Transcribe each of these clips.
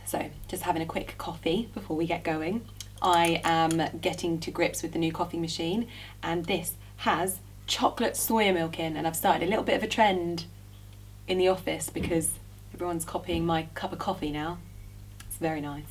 So just having a quick coffee before we get going. I am getting to grips with the new coffee machine, and this has chocolate soya milk in, and I've started a little bit of a trend in the office because everyone's copying my cup of coffee now. It's very nice.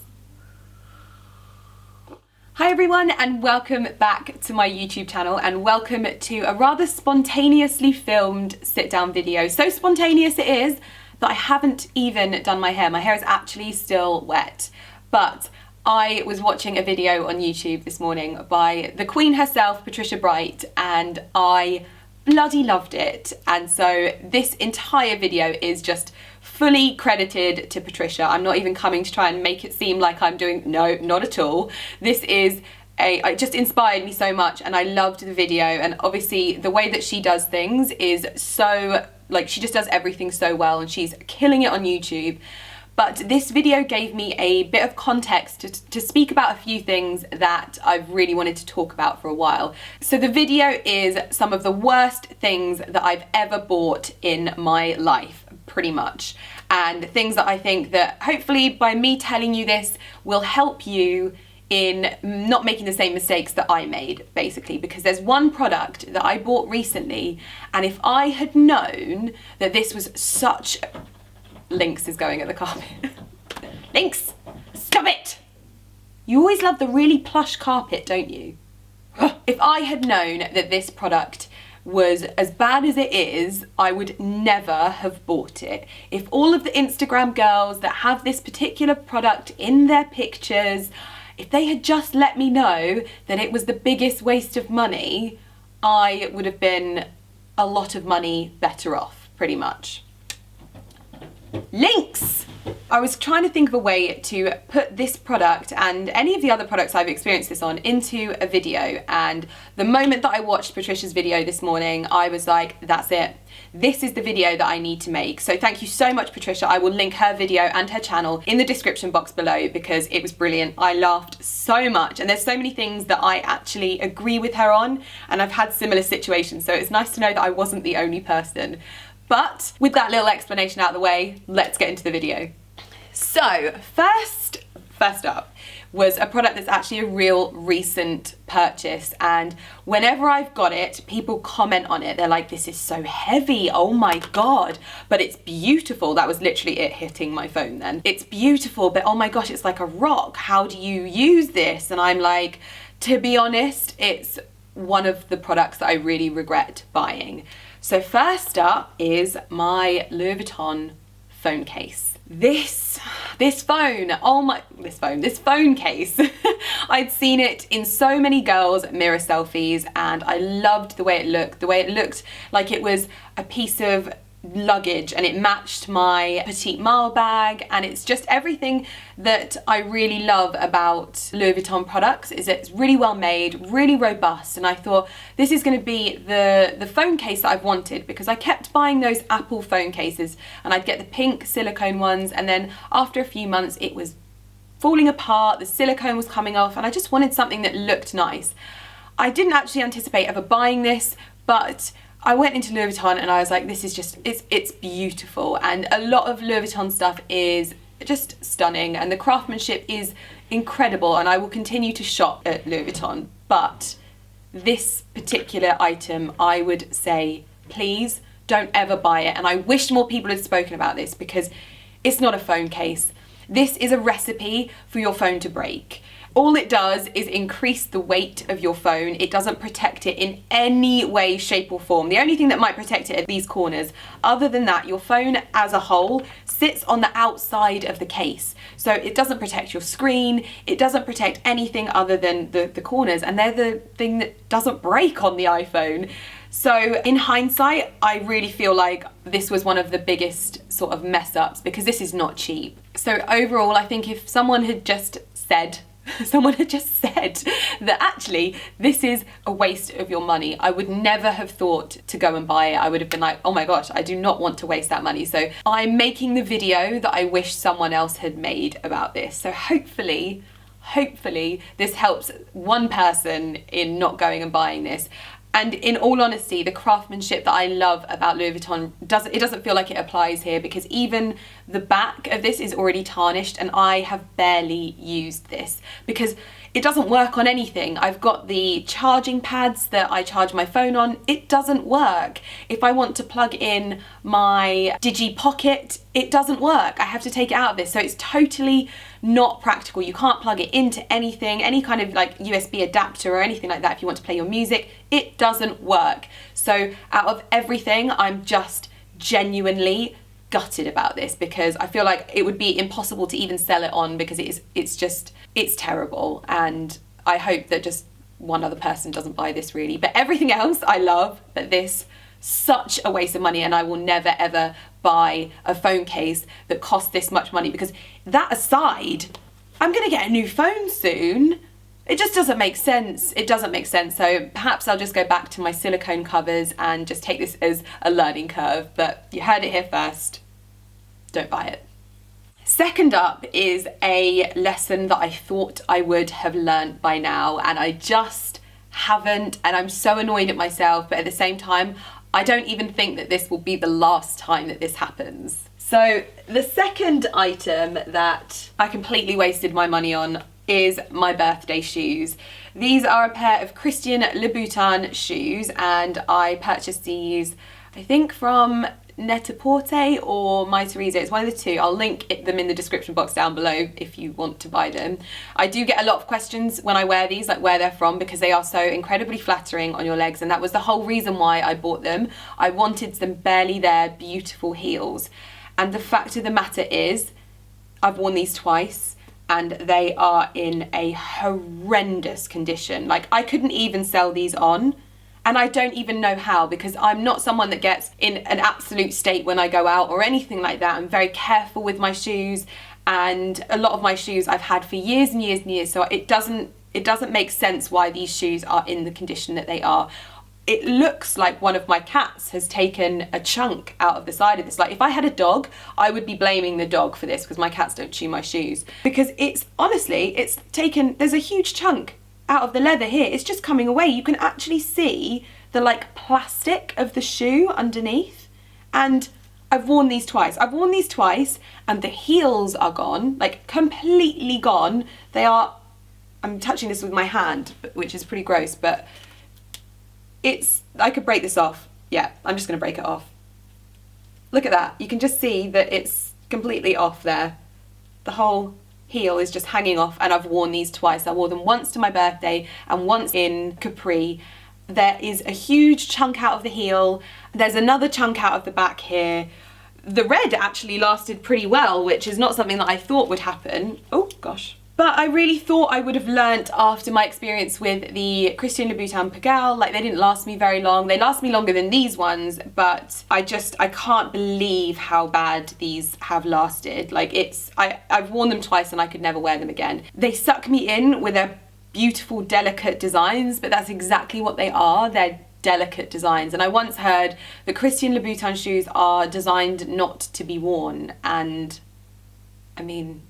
Hi everyone, and welcome back to my YouTube channel, and welcome to a rather spontaneously filmed sit-down video. So spontaneous it is that I haven't even done my hair. My hair is actually still wet, but I was watching a video on YouTube this morning by the Queen herself, Patricia Bright, and I bloody loved it. And so this entire video is just fully credited to Patricia. I'm not even coming to try and make it seem like I'm doing, no, not at all. This is it just inspired me so much, and I loved the video. And obviously the way that she does things is so, like, she just does everything so well, and she's killing it on YouTube. But this video gave me a bit of context to speak about a few things that I've really wanted to talk about for a while. So the video is some of the worst things that I've ever bought in my life, pretty much. And things that I think that hopefully by me telling you this will help you in not making the same mistakes that I made, basically. Because there's one product that I bought recently, and if I had known that this was such... Lynx is going at the carpet. Lynx, stop it! You always love the really plush carpet, don't you? If I had known that this product was as bad as it is, I would never have bought it. If all of the Instagram girls that have this particular product in their pictures, if they had just let me know that it was the biggest waste of money, I would have been a lot of money better off, pretty much. Lynx! I was trying to think of a way to put this product and any of the other products I've experienced this on into a video, and the moment that I watched Patricia's video this morning, I was like, that's it. This is the video that I need to make. So thank you so much, Patricia. I will link her video and her channel in the description box below because it was brilliant. I laughed so much, and there's so many things that I actually agree with her on, and I've had similar situations, so it's nice to know that I wasn't the only person. But with that little explanation out of the way, let's get into the video. So first up was a product that's actually a real recent purchase, and whenever I've got it, people comment on it. They're like, this is so heavy, oh my god, but it's beautiful. That was literally it hitting my phone then. It's beautiful, but oh my gosh, it's like a rock. How do you use this? And I'm like, to be honest, it's one of the products that I really regret buying. So first up is my Louboutin phone case. This phone case, I'd seen it in so many girls' mirror selfies, and I loved the way it looked like it was a piece of luggage, and it matched my petite malle bag, and it's just everything that I really love about Louboutin products. Is it's really well made, really robust, and I thought this is going to be the phone case that I've wanted, because I kept buying those Apple phone cases, and I'd get the pink silicone ones, and then after a few months it was falling apart, the silicone was coming off, and I just wanted something that looked nice. I didn't actually anticipate ever buying this, but I went into Louboutin and I was like, this is just, it's beautiful. And a lot of Louboutin stuff is just stunning, and the craftsmanship is incredible, and I will continue to shop at Louboutin. But this particular item, I would say, please don't ever buy it. And I wish more people had spoken about this, because it's not a phone case. This is a recipe for your phone to break. All it does is increase the weight of your phone. It doesn't protect it in any way, shape or form. The only thing that might protect it are these corners. Other than that, your phone as a whole sits on the outside of the case. So it doesn't protect your screen. It doesn't protect anything other than the corners. And they're the thing that doesn't break on the iPhone. So in hindsight, I really feel like this was one of the biggest sort of mess ups, because this is not cheap. So overall, I think if someone had just said that actually this is a waste of your money, I would never have thought to go and buy it. I would have been like, oh my gosh, I do not want to waste that money. So I'm making the video that I wish someone else had made about this. So hopefully this helps one person in not going and buying this. And in all honesty, the craftsmanship that I love about Louis Vuitton doesn't feel like it applies here, because even the back of this is already tarnished, and I have barely used this because it doesn't work on anything. I've got the charging pads that I charge my phone on. It doesn't work. If I want to plug in my Digi Pocket, it doesn't work. I have to take it out of this. So it's totally not practical. You can't plug it into anything, any kind of like USB adapter or anything like that if you want to play your music. It doesn't work. So out of everything, I'm just genuinely gutted about this, because I feel like it would be impossible to even sell it on, because it's terrible, and I hope that just one other person doesn't buy this really. But everything else I love, but this, such a waste of money, and I will never ever buy a phone case that costs this much money, because that aside, I'm gonna get a new phone soon. It just doesn't make sense. It doesn't make sense. So perhaps I'll just go back to my silicone covers and just take this as a learning curve. But you heard it here first. Don't buy it. Second up is a lesson that I thought I would have learned by now, and I just haven't, and I'm so annoyed at myself, but at the same time, I don't even think that this will be the last time that this happens. So the second item that I completely wasted my money on is my birthday shoes. These are a pair of Christian Louboutin shoes, and I purchased these, I think, from Net-a-Porter or My Teresa. It's one of the two. I'll link them in the description box down below if you want to buy them. I do get a lot of questions when I wear these, like where they're from, because they are so incredibly flattering on your legs, and that was the whole reason why I bought them. I wanted some barely there beautiful heels, and the fact of the matter is I've worn these twice and they are in a horrendous condition. Like, I couldn't even sell these on. And I don't even know how, because I'm not someone that gets in an absolute state when I go out or anything like that. I'm very careful with my shoes, and a lot of my shoes I've had for years and years and years. So it doesn't make sense why these shoes are in the condition that they are. It looks like one of my cats has taken a chunk out of the side of this. Like, if I had a dog, I would be blaming the dog for this, because my cats don't chew my shoes. Because it's honestly, it's taken, there's a huge chunk out of the leather here. It's just coming away. You can actually see the like plastic of the shoe underneath. And I've worn these twice. I've worn these twice and the heels are gone, like completely gone. They are, I'm touching this with my hand, which is pretty gross, but I could break this off. Yeah, I'm just gonna break it off. Look at that. You can just see that it's completely off there. The whole heel is just hanging off, and I've worn these twice. I wore them once to my birthday and once in Capri. There is a huge chunk out of the heel. There's another chunk out of the back here. The red actually lasted pretty well, which is not something that I thought would happen. Oh gosh. But I really thought I would have learnt after my experience with the Christian Louboutin Pagel. Like, they didn't last me very long. They last me longer than these ones, but I can't believe how bad these have lasted. Like, I've worn them twice and I could never wear them again. They suck me in with their beautiful, delicate designs, but that's exactly what they are. They're delicate designs. And I once heard that Christian Louboutin shoes are designed not to be worn. And I mean,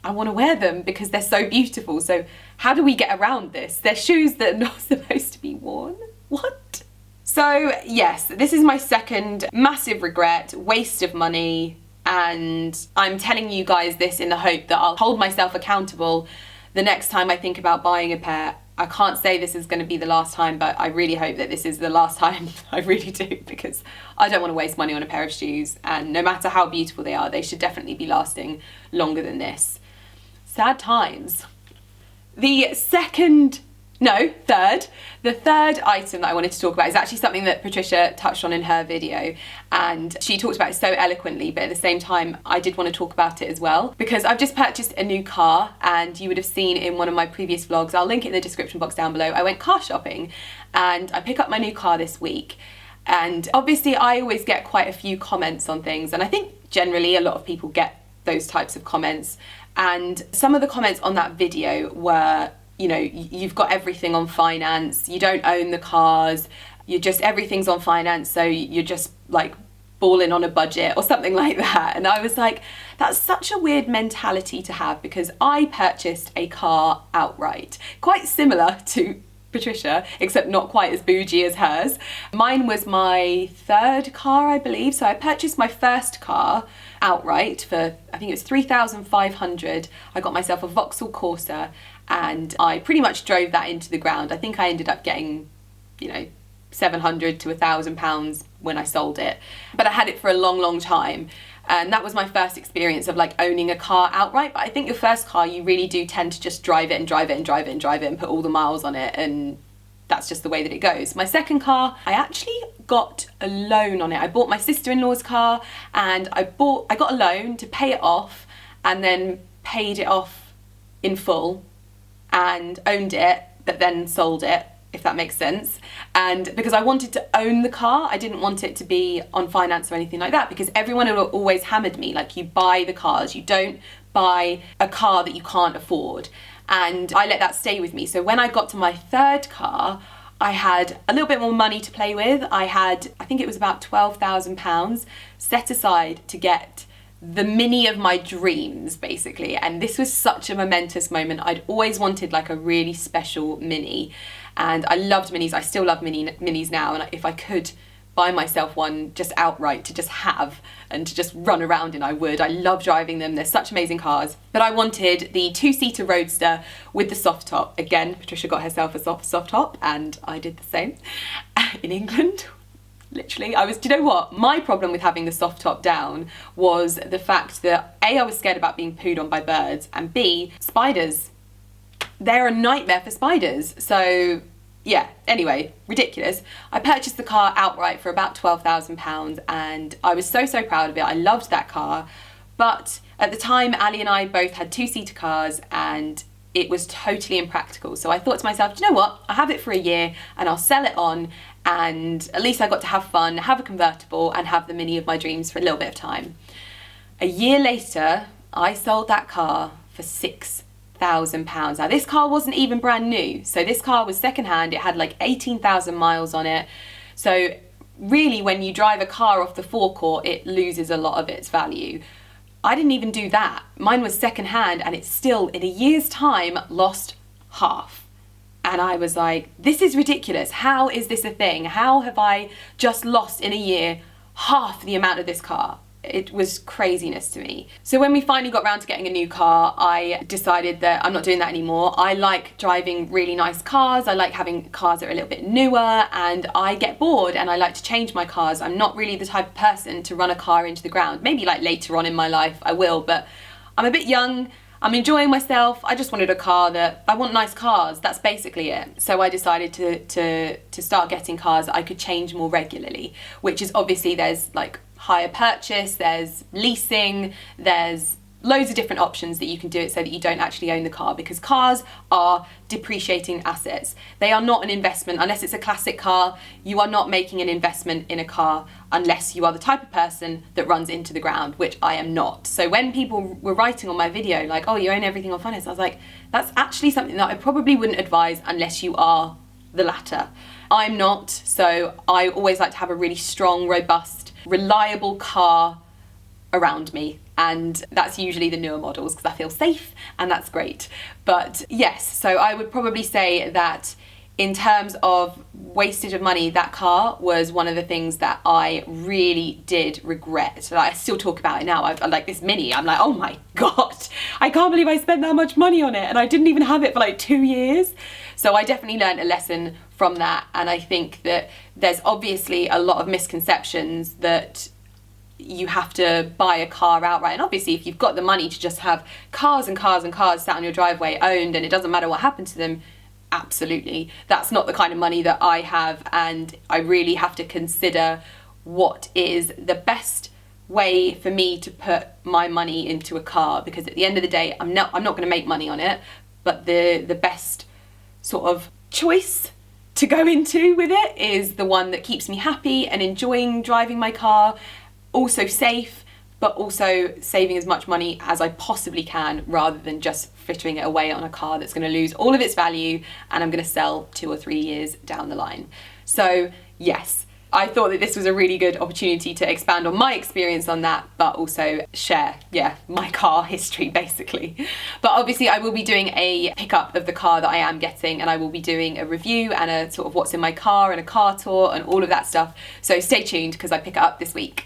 I want to wear them because they're so beautiful. So how do we get around this? They're shoes that are not supposed to be worn. What? So yes, this is my second massive regret, waste of money. And I'm telling you guys this in the hope that I'll hold myself accountable the next time I think about buying a pair. I can't say this is going to be the last time, but I really hope that this is the last time. I really do, because I don't want to waste money on a pair of shoes, and no matter how beautiful they are, they should definitely be lasting longer than this. Sad times. The third item that I wanted to talk about is actually something that Patricia touched on in her video, and she talked about it so eloquently, but at the same time I did want to talk about it as well, because I've just purchased a new car, and you would have seen in one of my previous vlogs, I'll link it in the description box down below, I went car shopping and I pick up my new car this week. And obviously I always get quite a few comments on things, and I think generally a lot of people get those types of comments. And some of the comments on that video were, you know, you've got everything on finance, you don't own the cars, everything's on finance, so you're just like balling on a budget or something like that. And I was like, that's such a weird mentality to have, because I purchased a car outright, quite similar to Patricia, except not quite as bougie as hers. Mine was my third car, I believe. So I purchased my first car outright for, I think it was 3,500. I got myself a Vauxhall Corsa and I pretty much drove that into the ground. I think I ended up getting, you know, 700 to £1,000 when I sold it. But I had it for a long, long time. And that was my first experience of like owning a car outright. But I think your first car, you really do tend to just drive it and drive it and drive it and drive it and put all the miles on it. And that's just the way that it goes. My second car, I actually got a loan on it. I bought my sister-in-law's car and I got a loan to pay it off and then paid it off in full and owned it, but then sold it, if that makes sense. And because I wanted to own the car, I didn't want it to be on finance or anything like that, because everyone had always hammered me, like, you buy the cars, you don't buy a car that you can't afford. And I let that stay with me. So when I got to my third car, I had a little bit more money to play with. I think it was about £12,000 set aside to get the Mini of my dreams, basically. And this was such a momentous moment. I'd always wanted like a really special Mini. And I loved Minis. I still love Minis now. And if I could buy myself one just outright to just have and to just run around in, I would. I love driving them. They're such amazing cars. But I wanted the two-seater roadster with the soft top. Again, Patricia got herself a soft top and I did the same in England. Literally, do you know what? My problem with having the soft top down was the fact that A, I was scared about being pooed on by birds, and B, spiders. They're a nightmare for spiders. So yeah, anyway, ridiculous. I purchased the car outright for about £12,000 and I was so proud of it. I loved that car. But at the time, Ali and I both had two-seater cars and it was totally impractical. So I thought to myself, do you know what? I'll have it for a year and I'll sell it on, and at least I got to have fun, have a convertible and have the Mini of my dreams for a little bit of time. A year later, I sold that car for £6,000. Now this car wasn't even brand new. So this car was secondhand. It had like 18,000 miles on it. So really, when you drive a car off the forecourt, it loses a lot of its value. I didn't even do that. Mine was secondhand and it still, in a year's time, lost half. And I was like, this is ridiculous. How is this a thing? How have I just lost in a year half the amount of this car? It was craziness to me. So when we finally got around to getting a new car, I decided that I'm not doing that anymore. I like driving really nice cars. I like having cars that are a little bit newer, and I get bored and I like to change my cars. I'm not really the type of person to run a car into the ground. Maybe like later on in my life I will, but I'm a bit young. I'm enjoying myself. I just wanted a car I want nice cars. That's basically it. So I decided to start getting cars that I could change more regularly, which is obviously there's like hire purchase, there's leasing, there's loads of different options that you can do it so that you don't actually own the car, because cars are depreciating assets. They are not an investment. Unless it's a classic car, you are not making an investment in a car unless you are the type of person that runs into the ground, which I am not. So when people were writing on my video like, oh, you own everything on finance, I was like, that's actually something that I probably wouldn't advise unless you are the latter. I'm not, so I always like to have a really strong, robust, reliable car around me, and that's usually the newer models because I feel safe and that's great. But yes, so I would probably say that in terms of wastage of money, that car was one of the things that I really did regret. So I still talk about it now. I like this Mini, I'm like, oh my God, I can't believe I spent that much money on it and I didn't even have it for like 2 years. So I definitely learned a lesson from that, and I think that there's obviously a lot of misconceptions that you have to buy a car outright. And obviously if you've got the money to just have cars and cars and cars sat on your driveway owned and it doesn't matter what happened to them, absolutely. That's not the kind of money that I have, and I really have to consider what is the best way for me to put my money into a car, because at the end of the day I'm not going to make money on it, but the best sort of choice to go into with it is the one that keeps me happy and enjoying driving my car, also safe, but also saving as much money as I possibly can, rather than just frittering it away on a car that's going to lose all of its value and I'm going to sell 2 or 3 years down the line. So yes, I thought that this was a really good opportunity to expand on my experience on that, but also share, my car history basically. But obviously I will be doing a pickup of the car that I am getting, and I will be doing a review and a sort of what's in my car and a car tour and all of that stuff. So stay tuned because I pick it up this week.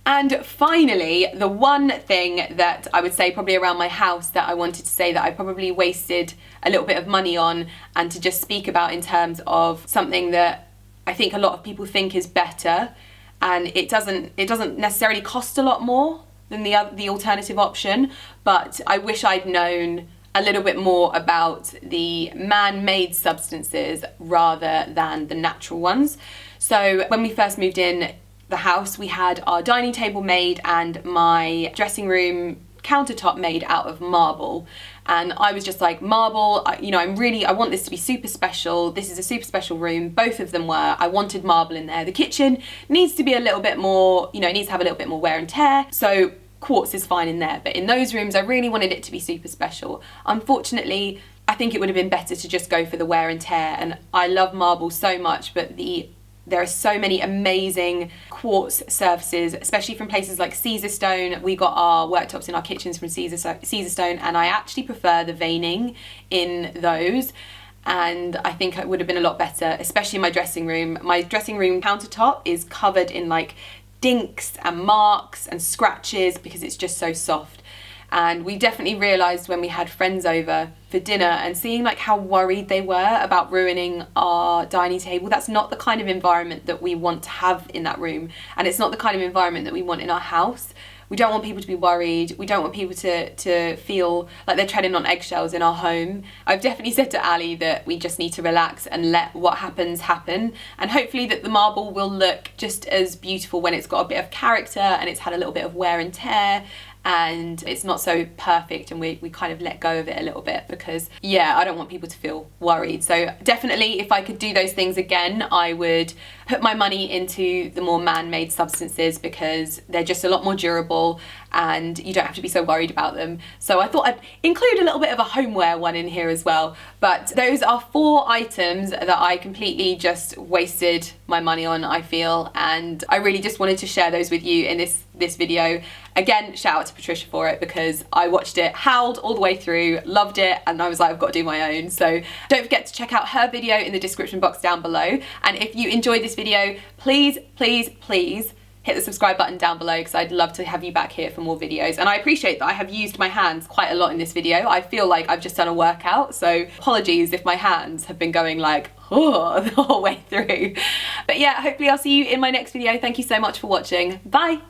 And finally, the one thing that I would say probably around my house that I wanted to say that I probably wasted a little bit of money on, and to just speak about in terms of something that I think a lot of people think is better, and it doesn't necessarily cost a lot more than the alternative option, but I wish I'd known a little bit more about the man-made substances rather than the natural ones. So when we first moved in the house, we had our dining table made and my dressing room countertop made out of marble, and I was just like, marble, I want this to be super special. This is a super special room. Both of them were. I wanted marble in there. The kitchen needs to be a little bit more, it needs to have a little bit more wear and tear, so quartz is fine in there. But in those rooms I really wanted it to be super special. Unfortunately, I think it would have been better to just go for the wear and tear, and I love marble so much, but there are so many amazing quartz surfaces, especially from places like Caesarstone. We got our worktops in our kitchens from Caesarstone, and I actually prefer the veining in those. And I think it would have been a lot better, especially in my dressing room. My dressing room countertop is covered in like dinks and marks and scratches because it's just so soft. And we definitely realised when we had friends over for dinner and seeing like how worried they were about ruining our dining table. That's not the kind of environment that we want to have in that room, and it's not the kind of environment that we want in our house. We don't want people to be worried. We don't want people to feel like they're treading on eggshells in our home. I've definitely said to Ali that we just need to relax and let what happens happen, and hopefully that the marble will look just as beautiful when it's got a bit of character and it's had a little bit of wear and tear and it's not so perfect, and we kind of let go of it a little bit because I don't want people to feel worried. So definitely if I could do those things again, I would put my money into the more man-made substances because they're just a lot more durable and you don't have to be so worried about them. So I thought I'd include a little bit of a homeware one in here as well. But those are 4 items that I completely just wasted my money on, I feel, and I really just wanted to share those with you in this video. Again, shout out to Patricia for it because I watched it, howled all the way through, loved it, and I was like, I've got to do my own. So don't forget to check out her video in the description box down below. And if you enjoyed this video, please, please, please hit the subscribe button down below because I'd love to have you back here for more videos. And I appreciate that I have used my hands quite a lot in this video. I feel like I've just done a workout, so apologies if my hands have been going like, oh, the whole way through. But yeah, hopefully I'll see you in my next video. Thank you so much for watching. Bye.